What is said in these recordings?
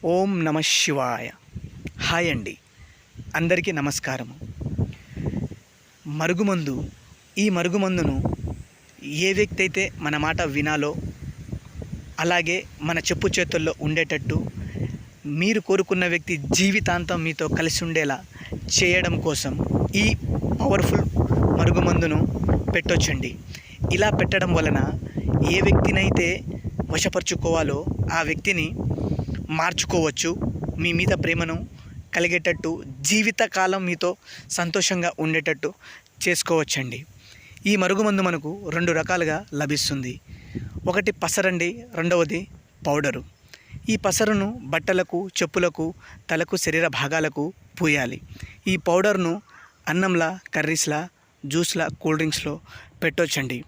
ఓం నమ శివాయ. హాయ్ అండి, అందరికీ నమస్కారము. మరుగుమందు, ఈ మరుగుమందును ఏ వ్యక్తి అయితే మన మాట వినాలో, అలాగే మన చెప్పు చేతుల్లో ఉండేటట్టు, మీరు కోరుకున్న వ్యక్తి జీవితాంతం మీతో కలిసి ఉండేలా చేయడం కోసం ఈ పవర్ఫుల్ మరుగుమందును పెట్టొచ్చండి. ఇలా పెట్టడం వలన ఏ వ్యక్తినైతే వశపరుచుకోవాలో ఆ వ్యక్తిని మార్చుకోవచ్చు. మీ మీద ప్రేమను కలిగేటట్టు, జీవితకాలం మీతో సంతోషంగా ఉండేటట్టు చేసుకోవచ్చండి. ఈ మరుగుమందు మనకు 2 రకాలుగా లభిస్తుంది. ఒకటి పసరండి, రెండవది పౌడరు. ఈ పసరును బట్టలకు, చెప్పులకు, తలకు, శరీర భాగాలకు పూయాలి. ఈ పౌడర్ను అన్నంలా, కర్రీస్లా, జ్యూస్లా, కూల్ డ్రింక్స్లో పెట్టొచ్చండి.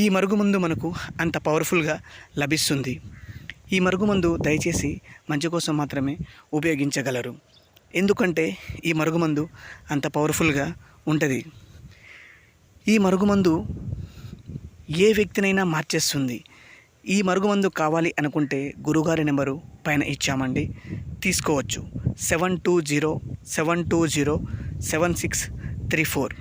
ఈ మరుగుమందు మనకు అంత పవర్ఫుల్గా లభిస్తుంది. ఈ మరుగుమందు దయచేసి మంచి కోసం మాత్రమే ఉపయోగించగలరు. ఎందుకంటే ఈ మరుగుమందు అంత పవర్ఫుల్గా ఉంటుంది. ఈ మరుగుమందు ఏ వ్యక్తినైనా మార్చేస్తుంది. ఈ మరుగుమందు కావాలి అనుకుంటే గురుగారి నెంబరు పైన ఇచ్చామండి, తీసుకోవచ్చు. 7207207634.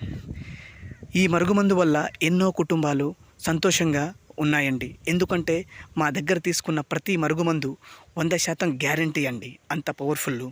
ఈ మరుగుమందు వల్ల ఎన్నో కుటుంబాలు సంతోషంగా ఉన్నాయండి. ఎందుకంటే మా దగ్గర తీసుకున్న ప్రతి మరుగుమందు 100% గ్యారంటీ అండి, అంత పవర్ఫుల్.